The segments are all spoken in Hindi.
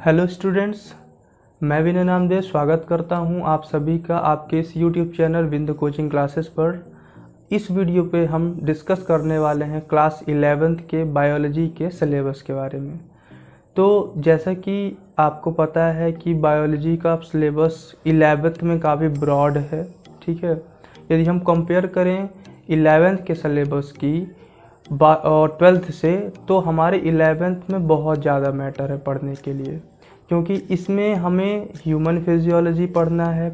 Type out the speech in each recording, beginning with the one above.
हेलो स्टूडेंट्स, मैं विनय नामदेव स्वागत करता हूं आप सभी का आपके इस YouTube channel Vind coaching classes पर। इस वीडियो पे हम डिस्कस करने वाले हैं क्लास 11th के बायोलॉजी के सिलेबस के बारे में। तो जैसा कि आपको पता है कि बायोलॉजी का सिलेबस 11th में काफ़ी ब्रॉड है, ठीक है। यदि हम कंपेयर करें 11th के सिलेबस की और 12th से, तो हमारे 11th में बहुत ज़्यादा मैटर है पढ़ने के लिए, क्योंकि इसमें हमें ह्यूमन फिजियोलॉजी पढ़ना है,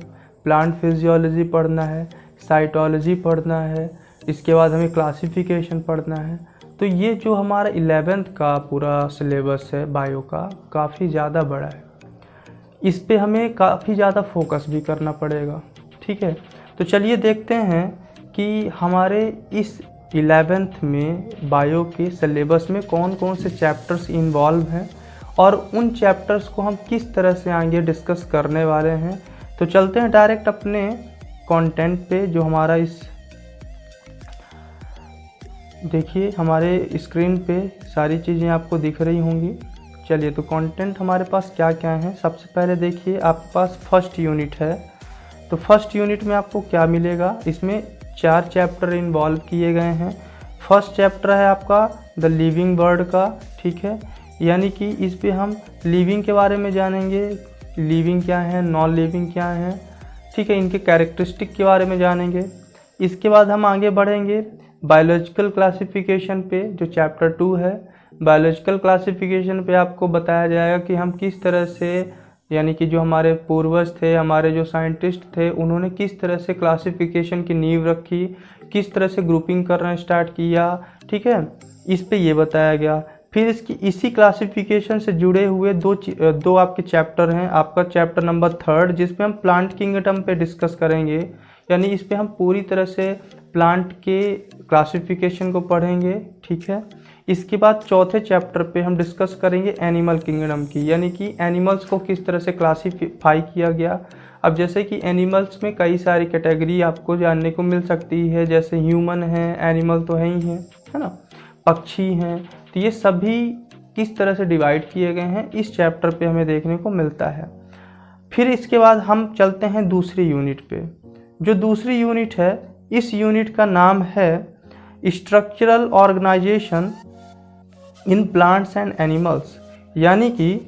प्लांट फिजियोलॉजी पढ़ना है, साइटोलॉजी पढ़ना है, इसके बाद हमें क्लासिफिकेशन पढ़ना है। तो ये जो हमारा 11th का पूरा सिलेबस है बायो का, काफ़ी ज़्यादा बड़ा है। इस पे हमें काफ़ी ज़्यादा फोकस भी करना पड़ेगा, ठीक है। तो चलिए देखते हैं कि हमारे इस 11th में बायो के सिलेबस में कौन कौन से चैप्टर्स इन्वॉल्व हैं और उन चैप्टर्स को हम किस तरह से आगे डिस्कस करने वाले हैं। तो चलते हैं डायरेक्ट अपने कंटेंट पे। जो हमारा इस देखिए हमारे स्क्रीन पे सारी चीज़ें आपको दिख रही होंगी। चलिए, तो कंटेंट हमारे पास क्या क्या है। सबसे पहले देखिए आपके पास फर्स्ट यूनिट है। तो फर्स्ट यूनिट में आपको क्या मिलेगा, इसमें 4 चैप्टर इन्वॉल्व किए गए हैं। फर्स्ट चैप्टर है आपका द लिविंग वर्ल्ड का, ठीक है। यानी कि इस पे हम लिविंग के बारे में जानेंगे, लिविंग क्या है, नॉन लिविंग क्या है, ठीक है, इनके कैरेक्टरिस्टिक के बारे में जानेंगे। इसके बाद हम आगे बढ़ेंगे बायोलॉजिकल क्लासिफिकेशन पे, जो चैप्टर 2 है। बायोलॉजिकल क्लासिफिकेशन पे आपको बताया जाएगा कि हम किस तरह से, यानी कि जो हमारे पूर्वज थे, हमारे जो साइंटिस्ट थे, उन्होंने किस तरह से क्लासिफिकेशन की नींव रखी, किस तरह से ग्रुपिंग करना स्टार्ट किया, ठीक है, इस पे ये बताया गया। फिर इसी क्लासिफिकेशन से जुड़े हुए दो आपके चैप्टर हैं। आपका चैप्टर नंबर 3 जिसमें हम प्लांट किंगडम पे डिस्कस करेंगे, यानी इस पे हम पूरी तरह से प्लांट के क्लासिफिकेशन को पढ़ेंगे, ठीक है। इसके बाद चौथे चैप्टर पे हम डिस्कस करेंगे एनिमल किंगडम की, यानी कि एनिमल्स को किस तरह से क्लासीफाई किया गया। अब जैसे कि एनिमल्स में कई सारी कैटेगरी आपको जानने को मिल सकती है, जैसे ह्यूमन है, एनिमल तो है ही है ना, पक्षी हैं। तो ये सभी किस तरह से डिवाइड किए गए हैं इस चैप्टर पे हमें देखने को मिलता है। फिर इसके बाद हम चलते हैं दूसरी यूनिट पे। जो दूसरी यूनिट है, इस यूनिट का नाम है structural organisation in plants and animals. यानी कि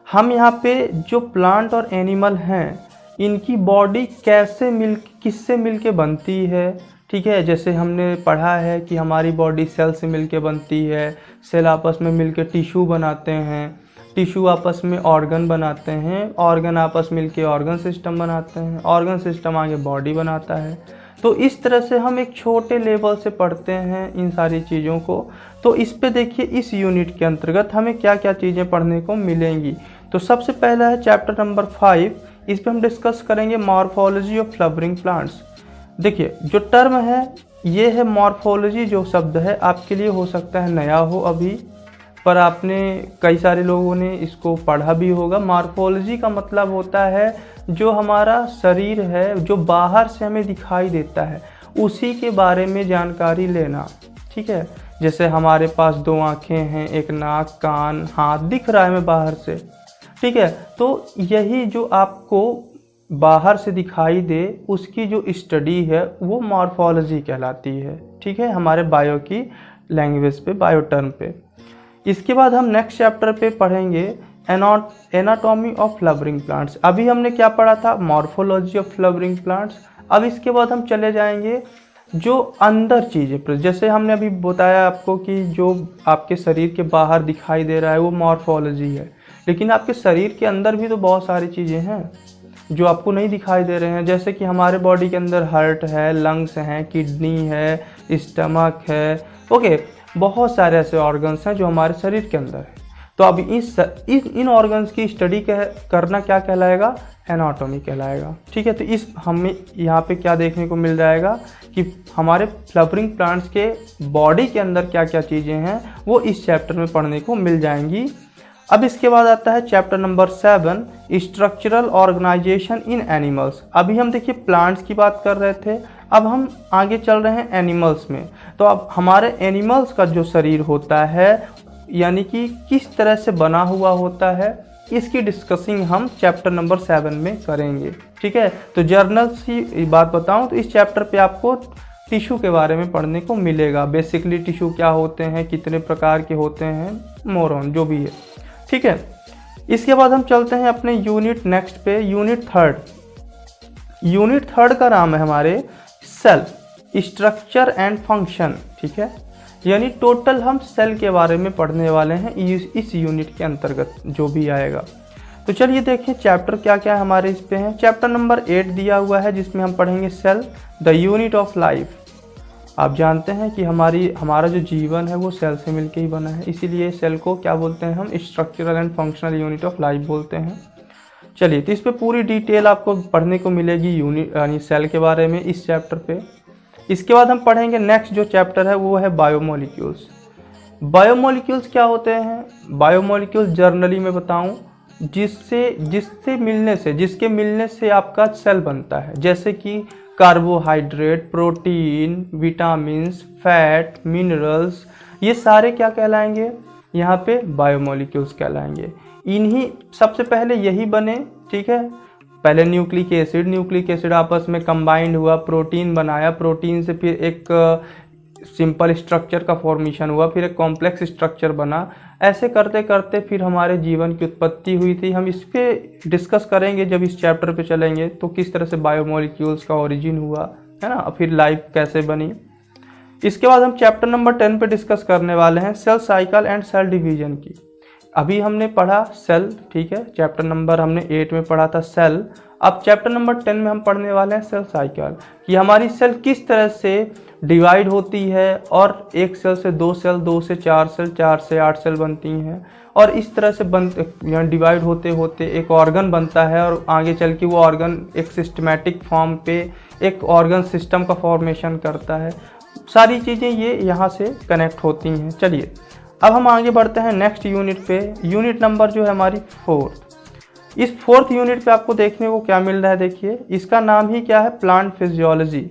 हम यहाँ पे जो प्लांट और एनिमल हैं, इनकी बॉडी किससे मिलके बनती है, ठीक है। जैसे हमने पढ़ा है कि हमारी बॉडी सेल से मिलके बनती है, सेल आपस में मिलके टिश्यू बनाते हैं, टिश्यू आपस में ऑर्गन बनाते हैं, ऑर्गन आपस मिलके ऑर्गन सिस्टम बनाते हैं, ऑर्गन सिस्टम आगे बॉडी बनाता है। तो इस तरह से हम एक छोटे लेवल से पढ़ते हैं इन सारी चीज़ों को। तो इस पे देखिए इस यूनिट के अंतर्गत हमें क्या क्या चीज़ें पढ़ने को मिलेंगी। तो सबसे पहला है चैप्टर नंबर 5। इस पे हम डिस्कस करेंगे मॉर्फोलॉजी ऑफ फ्लावरिंग प्लांट्स। देखिए जो टर्म है ये है मॉर्फोलॉजी। जो शब्द है आपके लिए हो सकता है नया हो अभी, पर आपने कई सारे लोगों ने इसको पढ़ा भी होगा। मॉर्फोलॉजी का मतलब होता है जो हमारा शरीर है, जो बाहर से हमें दिखाई देता है, उसी के बारे में जानकारी लेना, ठीक है। जैसे हमारे पास 2 आँखें हैं, एक नाक, कान, हाथ दिख रहा है हमें बाहर से, ठीक है। तो यही जो आपको बाहर से दिखाई दे, उसकी जो स्टडी है वो मॉर्फोलॉजी कहलाती है, ठीक है, हमारे बायो की लैंग्वेज पे, बायो टर्म पे। इसके बाद हम नेक्स्ट चैप्टर पे पढ़ेंगे एनाटॉमी ऑफ फ्लावरिंग प्लांट्स। अभी हमने क्या पढ़ा था, मॉर्फोलॉजी ऑफ फ्लावरिंग प्लांट्स। अब इसके बाद हम चले जाएंगे जो अंदर चीज़ें पर, जैसे हमने अभी बताया आपको कि जो आपके शरीर के बाहर दिखाई दे रहा है वो मॉर्फोलॉजी है, लेकिन आपके शरीर के अंदर भी तो बहुत सारी चीज़ें हैं जो आपको नहीं दिखाई दे रहे हैं। जैसे कि हमारे बॉडी के अंदर हार्ट है, लंग्स हैं, किडनी है, स्टमक है, ओके, बहुत सारे ऐसे ऑर्गन्स हैं जो हमारे शरीर के अंदर है। तो अब इन ऑर्गन्स की स्टडी करना क्या कहलाएगा, एनाटॉमी कहलाएगा, ठीक है। तो इस हमें यहाँ पे क्या देखने को मिल जाएगा कि हमारे फ्लावरिंग प्लांट्स के बॉडी के अंदर क्या क्या चीज़ें हैं वो इस चैप्टर में पढ़ने को मिल जाएंगी। अब इसके बाद आता है चैप्टर नंबर 7 स्ट्रक्चरल ऑर्गेनाइजेशन इन एनिमल्स। अभी हम देखिए प्लांट्स की बात कर रहे थे, अब हम आगे चल रहे हैं एनिमल्स में। तो अब हमारे एनिमल्स का जो शरीर होता है, यानी कि किस तरह से बना हुआ होता है, इसकी डिस्कसिंग हम चैप्टर नंबर 7 में करेंगे। ठीक है, तो जर्नल्स की बात बताऊं तो इस चैप्टर पे आपको टिश्यू के बारे में पढ़ने को मिलेगा। बेसिकली टिश्यू क्या होते हैं, कितने प्रकार के होते हैं, मोरॉन जो भी है। ठीक है, इसके बाद हम चलते हैं अपने यूनिट नेक्स्ट पे, यूनिट थर्ड। यूनिट थर्ड का नाम है हमारे सेल स्ट्रक्चर एंड फंक्शन। ठीक है, यानी टोटल हम सेल के बारे में पढ़ने वाले हैं इस यूनिट के अंतर्गत जो भी आएगा। तो चलिए देखें चैप्टर क्या क्या हमारे इस पे हैं। चैप्टर नंबर 8 दिया हुआ है जिसमें हम पढ़ेंगे cell the unit of life. आप जानते हैं कि हमारा जो जीवन है वो सेल से मिलकर ही बना है, इसीलिए सेल को क्या बोलते हैं हम, structural and functional unit of life बोलते हैं। चलिए, तो इस पे पूरी डिटेल आपको पढ़ने को मिलेगी यूनिट यानी सेल के बारे में इस चैप्टर पे। इसके बाद हम पढ़ेंगे नेक्स्ट जो चैप्टर है वो है बायोमोलिक्यूल्स। बायोमोलिक्यूल्स क्या होते हैं? बायोमोलिक्यूल्स जर्नली मैं बताऊं जिसके मिलने से आपका सेल बनता है, जैसे कि carbohydrate, protein, vitamins, fat, minerals, ये सारे क्या कहलाएंगे यहाँ पे? बायोमोलिक्यूल्स कहलाएंगे। इन्हीं सबसे पहले यही बने। ठीक है, पहले न्यूक्लिक एसिड आपस में कंबाइंड हुआ, प्रोटीन बनाया, प्रोटीन से फिर एक सिंपल स्ट्रक्चर का फॉर्मेशन हुआ, फिर एक कॉम्प्लेक्स स्ट्रक्चर बना। ऐसे करते करते फिर हमारे जीवन की उत्पत्ति हुई थी। हम इस पे डिस्कस करेंगे जब इस चैप्टर पे चलेंगे, तो किस तरह से बायोमोलिक्यूल्स का ओरिजिन हुआ है ना, फिर लाइफ कैसे बनी। इसके बाद हम चैप्टर नंबर 10 पे डिस्कस करने वाले हैं cell cycle and cell division की। अभी हमने पढ़ा सेल, ठीक है, चैप्टर नंबर हमने 8 में पढ़ा था सेल। अब चैप्टर नंबर 10 में हम पढ़ने वाले हैं सेल साइकिल, कि हमारी सेल किस तरह से डिवाइड होती है और एक सेल से 2 सेल, 2 से 4 सेल, 4 से 8 सेल बनती हैं, और इस तरह से यहाँ डिवाइड होते होते एक ऑर्गन बनता है, और आगे चल के वो ऑर्गन एक सिस्टमेटिक फॉर्म पे एक ऑर्गन सिस्टम का फॉर्मेशन करता है। सारी चीज़ें ये यहाँ से कनेक्ट होती हैं। चलिए अब हम आगे बढ़ते हैं नेक्स्ट यूनिट पे। यूनिट नंबर जो है हमारी 4th। इस 4th यूनिट पे आपको देखने को क्या मिल रहा है, देखिए इसका नाम ही क्या है, प्लांट फिजियोलॉजी।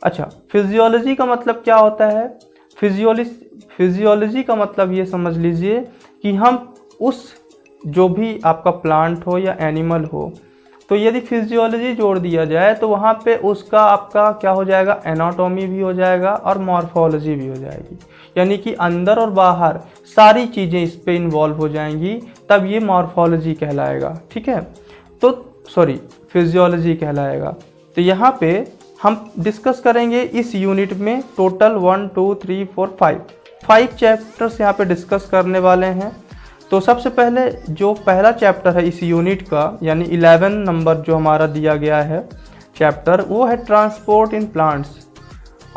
अच्छा, फिजियोलॉजी का मतलब क्या होता है? फिजियोलॉजी का मतलब ये समझ लीजिए कि हम उस जो भी आपका प्लांट हो या एनिमल हो, तो यदि फिजियोलॉजी जोड़ दिया जाए तो वहाँ पे उसका आपका क्या हो जाएगा, एनाटॉमी भी हो जाएगा और मॉर्फोलॉजी भी हो जाएगी। यानी कि अंदर और बाहर सारी चीज़ें इस पे इन्वॉल्व हो जाएंगी, तब ये मॉर्फोलॉजी कहलाएगा। ठीक है, तो फिजियोलॉजी कहलाएगा। तो यहाँ पे हम डिस्कस करेंगे इस यूनिट में टोटल 1 2 3 4 5 चैप्टर्स यहाँ पे डिस्कस करने वाले हैं। तो सबसे पहले जो पहला चैप्टर है इस यूनिट का, यानी 11 नंबर जो हमारा दिया गया है चैप्टर, वो है ट्रांसपोर्ट इन प्लांट्स।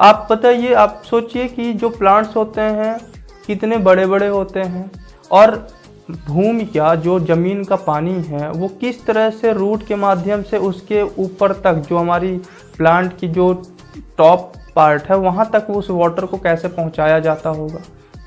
आप बताइए, आप सोचिए कि जो प्लांट्स होते हैं कितने बड़े बड़े होते हैं, और भूमि क्या जो ज़मीन का पानी है वो किस तरह से रूट के माध्यम से उसके ऊपर तक, जो हमारी प्लांट की जो टॉप पार्ट है वहाँ तक उस वाटर को कैसे पहुँचाया जाता होगा,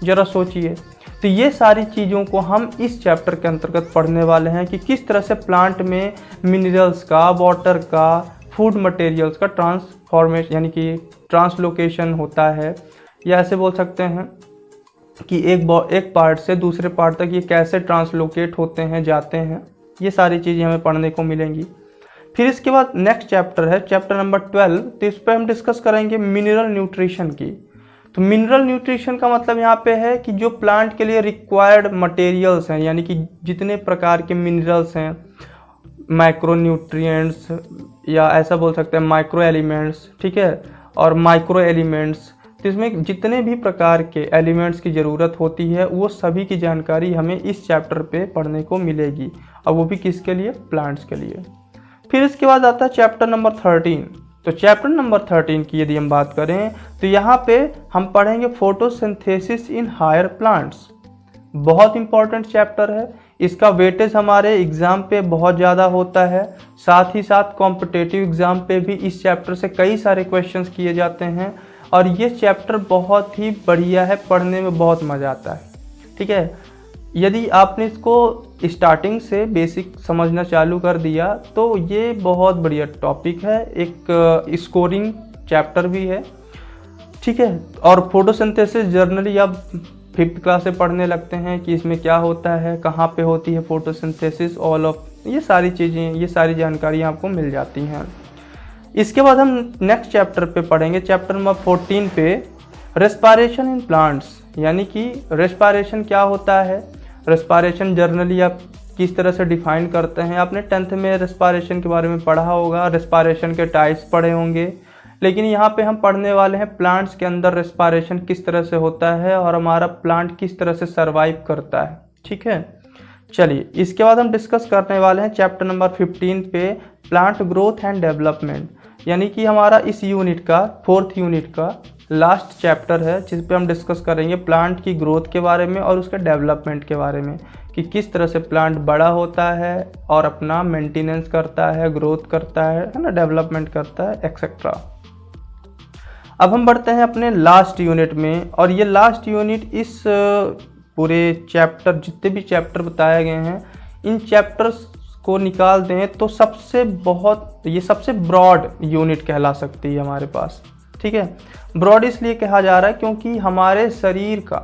ज़रा सोचिए। तो ये सारी चीज़ों को हम इस चैप्टर के अंतर्गत पढ़ने वाले हैं कि किस तरह से प्लांट में मिनरल्स का, वाटर का, फूड मटेरियल्स का ट्रांसफॉर्मेशन यानी कि ट्रांसलोकेशन होता है, या ऐसे बोल सकते हैं कि एक पार्ट से दूसरे पार्ट तक ये कैसे ट्रांसलोकेट होते हैं, जाते हैं। ये सारी चीज़ें हमें पढ़ने को मिलेंगी। फिर इसके बाद नेक्स्ट चैप्टर है चैप्टर नंबर 12। तो इस पर हम डिस्कस करेंगे मिनरल न्यूट्रिशन की। तो मिनरल न्यूट्रिशन का मतलब यहाँ पे है कि जो प्लांट के लिए रिक्वायर्ड मटेरियल्स हैं, यानी कि जितने प्रकार के मिनरल्स हैं, माइक्रो न्यूट्रिएंट्स या ऐसा बोल सकते हैं माइक्रो एलिमेंट्स, ठीक है, और माइक्रो एलिमेंट्स, तो इसमें जितने भी प्रकार के एलिमेंट्स की ज़रूरत होती है वो सभी की जानकारी हमें इस चैप्टर पे पढ़ने को मिलेगी, और वो भी किसके लिए, प्लांट्स के लिए। फिर इसके बाद आता है चैप्टर नंबर 13। तो चैप्टर नंबर 13 की यदि हम बात करें तो यहाँ पे हम पढ़ेंगे फोटोसिंथेसिस इन हायर प्लांट्स। बहुत इंपॉर्टेंट चैप्टर है, इसका वेटेज हमारे एग्ज़ाम पे बहुत ज़्यादा होता है, साथ ही साथ कॉम्पिटिटिव एग्ज़ाम पे भी इस चैप्टर से कई सारे क्वेश्चंस किए जाते हैं, और ये चैप्टर बहुत ही बढ़िया है, पढ़ने में बहुत मज़ा आता है। ठीक है, यदि आपने इसको स्टार्टिंग से बेसिक समझना चालू कर दिया तो ये बहुत बढ़िया टॉपिक है, एक स्कोरिंग चैप्टर भी है। ठीक है, और फोटोसिंथेसिस जर्नली अब 5th क्लास से पढ़ने लगते हैं कि इसमें क्या होता है, कहाँ पे होती है फोटोसिंथेसिस, ऑल ऑफ ये सारी चीज़ें, ये सारी जानकारियाँ आपको मिल जाती हैं। इसके बाद हम नेक्स्ट चैप्टर पे पढ़ेंगे, चैप्टर नंबर 14 पे रेस्पिरेशन इन प्लांट्स, यानी कि रेस्पिरेशन क्या होता है। रेस्पिरेशन जर्नली आप किस तरह से डिफाइन करते हैं, आपने 10th में रेस्पिरेशन के बारे में पढ़ा होगा, रेस्पिरेशन के टाइप्स पढ़े होंगे, लेकिन यहाँ पे हम पढ़ने वाले हैं प्लांट्स के अंदर रेस्पिरेशन किस तरह से होता है और हमारा प्लांट किस तरह से सर्वाइव करता है। ठीक है, चलिए इसके बाद हम डिस्कस करने वाले हैं चैप्टर नंबर 15 पे प्लांट ग्रोथ एंड डेवलपमेंट, यानी कि हमारा इस यूनिट का 4th यूनिट का लास्ट चैप्टर है, जिस पे हम डिस्कस करेंगे प्लांट की ग्रोथ के बारे में और उसके डेवलपमेंट के बारे में, कि किस तरह से प्लांट बड़ा होता है और अपना मेंटेनेंस करता है, ग्रोथ करता है ना, डेवलपमेंट करता है, एक्सेट्रा। अब हम बढ़ते हैं अपने लास्ट यूनिट में, और ये लास्ट यूनिट इस पूरे चैप्टर, जितने भी चैप्टर बताए गए हैं, इन चैप्टर्स को निकाल दें तो ये सबसे ब्रॉड यूनिट कहला सकती है हमारे पास। ठीक है, ब्रॉड इसलिए कहा जा रहा है क्योंकि हमारे शरीर का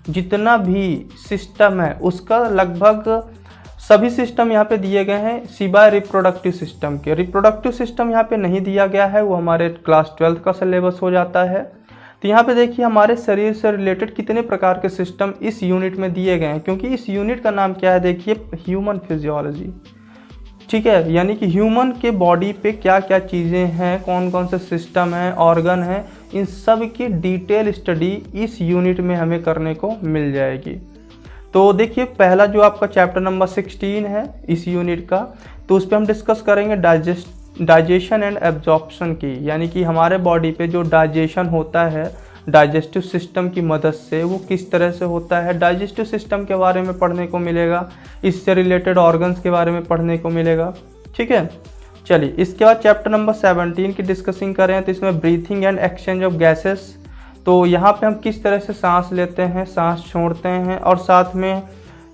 जितना भी सिस्टम है उसका लगभग सभी सिस्टम यहाँ पे दिए गए हैं, सिवाय रिप्रोडक्टिव सिस्टम के। रिप्रोडक्टिव सिस्टम यहाँ पे नहीं दिया गया है, वो हमारे क्लास 12th का सिलेबस हो जाता है। तो यहाँ पे देखिए हमारे शरीर से रिलेटेड कितने प्रकार के सिस्टम इस यूनिट में दिए गए हैं, क्योंकि इस यूनिट का नाम क्या है, देखिए ह्यूमन फिजियोलॉजी। ठीक है, यानी कि ह्यूमन के बॉडी पे क्या क्या चीज़ें हैं, कौन कौन से सिस्टम हैं, ऑर्गन हैं, इन सब की डिटेल स्टडी इस यूनिट में हमें करने को मिल जाएगी। तो देखिए पहला जो आपका चैप्टर नंबर 16 है इस यूनिट का, तो उस पर हम डिस्कस करेंगे डाइजेशन एंड एब्जॉर्प्शन की, यानी कि हमारे बॉडी पे जो डाइजेशन होता है डाइजेस्टिव सिस्टम की मदद से, वो किस तरह से होता है, डाइजेस्टिव सिस्टम के बारे में पढ़ने को मिलेगा, इससे रिलेटेड ऑर्गन्स के बारे में पढ़ने को मिलेगा। ठीक है, चलिए इसके बाद चैप्टर नंबर 17 की डिस्कसिंग करें तो इसमें breathing and exchange of gases, तो यहाँ पे हम किस तरह से सांस लेते हैं, सांस छोड़ते हैं, और साथ में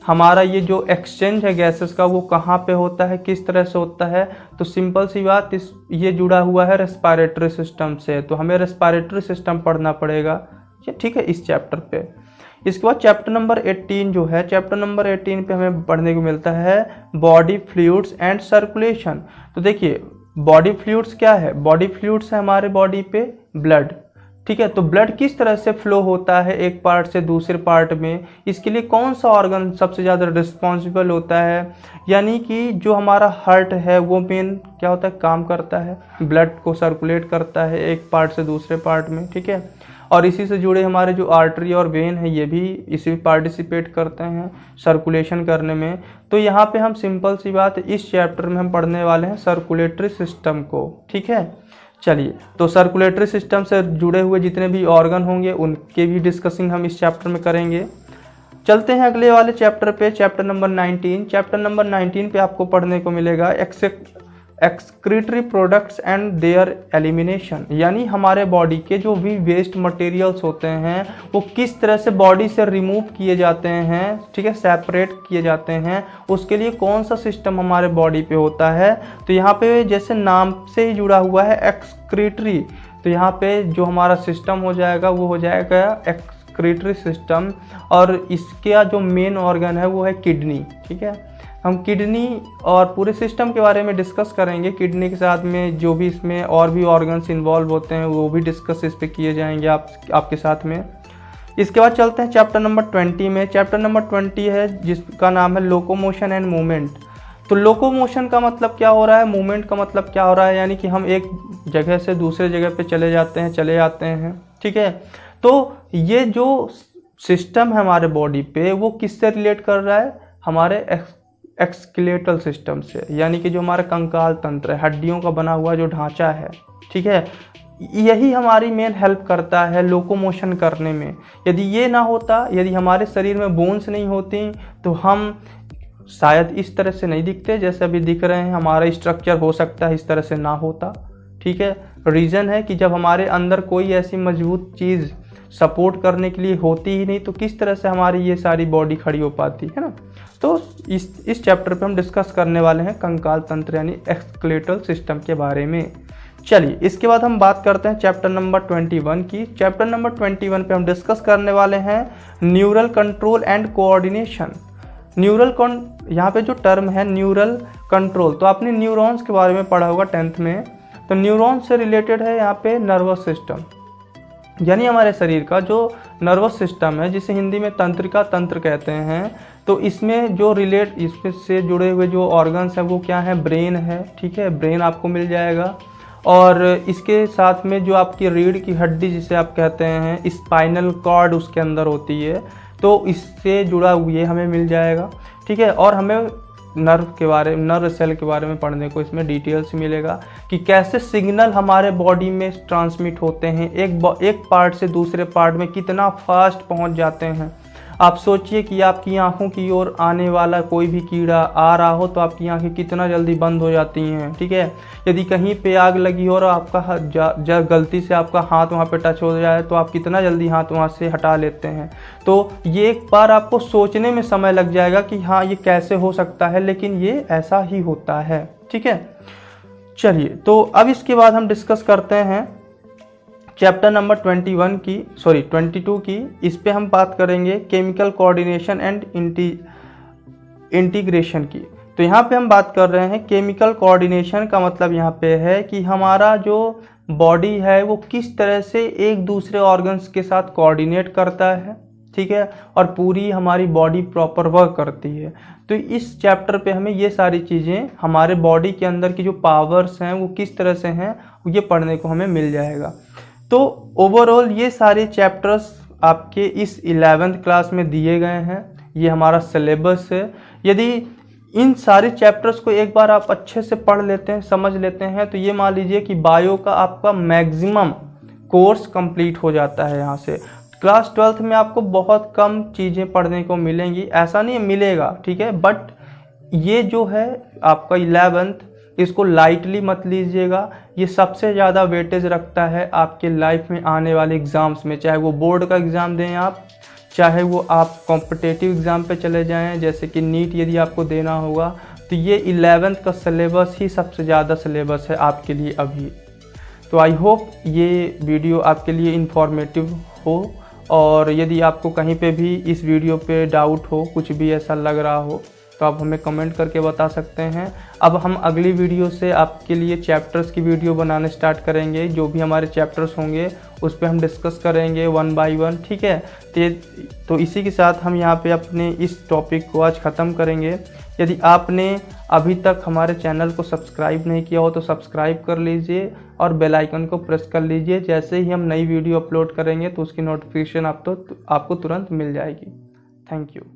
हमारा ये जो एक्सचेंज है गैसेस का वो कहाँ पे होता है, किस तरह से होता है। तो सिंपल सी बात, ये जुड़ा हुआ है रेस्पिरेटरी सिस्टम से, तो हमें रेस्पिरेटरी सिस्टम पढ़ना पड़ेगा। ठीक है, इस चैप्टर पे। इसके बाद चैप्टर नंबर 18 जो है, चैप्टर नंबर 18 पे हमें पढ़ने को मिलता है बॉडी फ्लूइड्स एंड सर्कुलेशन। तो देखिए बॉडी फ्लूइड्स क्या है, बॉडी फ्लूइड्स है हमारे बॉडी पे ब्लड। ठीक है, तो ब्लड किस तरह से फ्लो होता है एक पार्ट से दूसरे पार्ट में, इसके लिए कौन सा ऑर्गन सबसे ज़्यादा रिस्पॉन्सिबल होता है, यानी कि जो हमारा हार्ट है वो मेन क्या होता है, काम करता है, ब्लड को सर्कुलेट करता है एक पार्ट से दूसरे पार्ट में। ठीक है, और इसी से जुड़े हमारे जो आर्टरी और वेन है ये भी इसी में पार्टिसिपेट करते हैं सर्कुलेशन करने में। तो यहाँ पे हम सिंपल सी बात इस चैप्टर में हम पढ़ने वाले हैं सर्कुलेटरी सिस्टम को। ठीक है, चलिए तो सर्कुलेटरी सिस्टम से जुड़े हुए जितने भी ऑर्गन होंगे उनके भी डिस्कसिंग हम इस चैप्टर में करेंगे। चलते हैं अगले वाले चैप्टर पे, चैप्टर नंबर 19। चैप्टर नंबर 19 पे आपको पढ़ने को मिलेगा excretory products and there elimination, यानी हमारे बॉडी के जो भी वेस्ट मटेरियल्स होते हैं वो किस तरह से बॉडी से रिमूव किए जाते हैं। ठीक है, सेपरेट किए जाते हैं, उसके लिए कौन सा सिस्टम हमारे बॉडी पे होता है। तो यहाँ पे जैसे नाम से ही जुड़ा हुआ है एक्सक्रीटरी, तो यहाँ पे जो हमारा सिस्टम हो जाएगा वो हो जाएगा एक्सक्रीटरी सिस्टम, और इसका जो मेन ऑर्गन है वो है किडनी। ठीक है, हम किडनी और पूरे सिस्टम के बारे में डिस्कस करेंगे, किडनी के साथ में जो भी इसमें और भी ऑर्गन्स इन्वॉल्व होते हैं वो भी डिस्कस इस पे किए जाएंगे आपके साथ में। इसके बाद चलते हैं चैप्टर नंबर 20 में। चैप्टर नंबर 20 है जिसका नाम है लोकोमोशन एंड मूवमेंट। तो लोकोमोशन का मतलब क्या हो रहा है, मूवमेंट का मतलब क्या हो रहा है, यानी कि हम एक जगह से दूसरे जगह पे चले जाते हैं। ठीक है, तो ये जो सिस्टम है हमारे बॉडी पे वो किससे रिलेट कर रहा है, हमारे एक्सक्लेटल सिस्टम से, यानी कि जो हमारा कंकाल तंत्र है, हड्डियों का बना हुआ जो ढांचा है। ठीक है, यही हमारी मेन हेल्प करता है लोकोमोशन करने में। यदि ये ना होता, यदि हमारे शरीर में बोन्स नहीं होती तो हम शायद इस तरह से नहीं दिखते जैसे अभी दिख रहे हैं, हमारा स्ट्रक्चर हो सकता है इस तरह से ना होता। ठीक है, रीज़न है कि जब हमारे अंदर कोई ऐसी मजबूत चीज़ सपोर्ट करने के लिए होती ही नहीं तो किस तरह से हमारी ये सारी बॉडी खड़ी हो पाती है ना। तो इस चैप्टर पे हम डिस्कस करने वाले हैं कंकाल तंत्र यानी एक्सक्लेटल सिस्टम के बारे में। चलिए इसके बाद हम बात करते हैं चैप्टर नंबर 21 की। चैप्टर नंबर 21 पे हम डिस्कस करने वाले हैं न्यूरल कंट्रोल एंड कोऑर्डिनेशन। यहाँ पे जो टर्म है न्यूरल कंट्रोल, तो आपने न्यूरॉन्स के बारे में पढ़ा होगा 10th में। तो न्यूरॉन्स से रिलेटेड है यहाँ पे नर्वस सिस्टम, यानी हमारे शरीर का जो नर्वस सिस्टम है, जिसे हिंदी में तंत्रिका तंत्र कहते हैं। तो इसमें जो इसमें से जुड़े हुए जो ऑर्गन्स हैं वो क्या है, ब्रेन है, ठीक है, ब्रेन आपको मिल जाएगा। और इसके साथ में जो आपकी रीढ़ की हड्डी जिसे आप कहते हैं स्पाइनल कॉर्ड उसके अंदर होती है, तो इससे जुड़ा हुआ हमें मिल जाएगा, ठीक है। और हमें नर्व सेल के बारे में पढ़ने को इसमें डिटेल्स मिलेगा कि कैसे सिग्नल हमारे बॉडी में ट्रांसमिट होते हैं, एक पार्ट से दूसरे पार्ट में कितना फास्ट पहुंच जाते हैं। आप सोचिए कि आपकी आंखों की ओर आने वाला कोई भी कीड़ा आ रहा हो तो आपकी आंखें कितना जल्दी बंद हो जाती हैं, ठीक है। यदि कहीं पे आग लगी हो और आपका गलती से आपका हाथ वहाँ पे टच हो जाए तो आप कितना जल्दी हाथ वहाँ से हटा लेते हैं। तो ये एक बार आपको सोचने में समय लग जाएगा कि हाँ ये कैसे हो सकता है, लेकिन ये ऐसा ही होता है, ठीक है। चलिए तो अब इसके बाद हम डिस्कस करते हैं चैप्टर नंबर 22 की। इस पे हम बात करेंगे केमिकल कोऑर्डिनेशन एंड इंटीग्रेशन की। तो यहाँ पे हम बात कर रहे हैं केमिकल कोऑर्डिनेशन का मतलब यहाँ पे है कि हमारा जो बॉडी है वो किस तरह से एक दूसरे ऑर्गन्स के साथ कोऑर्डिनेट करता है, ठीक है, और पूरी हमारी बॉडी प्रॉपर वर्क करती है। तो इस चैप्टर पे हमें ये सारी चीज़ें, हमारे बॉडी के अंदर की जो पावर्स हैं वो किस तरह से हैं, ये पढ़ने को हमें मिल जाएगा। तो ओवरऑल ये सारे चैप्टर्स आपके इस 11th क्लास में दिए गए हैं, ये हमारा सिलेबस है। यदि इन सारे चैप्टर्स को एक बार आप अच्छे से पढ़ लेते हैं, समझ लेते हैं, तो ये मान लीजिए कि बायो का आपका मैक्सिमम कोर्स कंप्लीट हो जाता है यहाँ से। क्लास 12th में आपको बहुत कम चीज़ें पढ़ने को मिलेंगी, ऐसा नहीं मिलेगा, ठीक है, बट ये जो है आपका 11th, इसको लाइटली मत लीजिएगा। ये सबसे ज़्यादा वेटेज रखता है आपके लाइफ में आने वाले एग्ज़ाम्स में, चाहे वो बोर्ड का एग्ज़ाम दें आप, चाहे वो आप कॉम्पिटिटिव एग्ज़ाम पे चले जाएं, जैसे कि नीट यदि आपको देना होगा, तो ये 11th का सिलेबस ही सबसे ज़्यादा सिलेबस है आपके लिए अभी। तो आई होप ये वीडियो आपके लिए इन्फॉर्मेटिव हो, और यदि आपको कहीं पे भी इस वीडियो पे डाउट हो, कुछ भी ऐसा लग रहा हो, तो आप हमें कमेंट करके बता सकते हैं। अब हम अगली वीडियो से आपके लिए चैप्टर्स की वीडियो बनाने स्टार्ट करेंगे। जो भी हमारे चैप्टर्स होंगे उस पर हम डिस्कस करेंगे 1 बाय 1, ठीक है। तो इसी के साथ हम यहाँ पे अपने इस टॉपिक को आज ख़त्म करेंगे। यदि आपने अभी तक हमारे चैनल को सब्सक्राइब नहीं किया हो तो सब्सक्राइब कर लीजिए और बेल आइकन को प्रेस कर लीजिए। जैसे ही हम नई वीडियो अपलोड करेंगे तो उसकी नोटिफिकेशन आपको तुरंत मिल जाएगी। Thank you.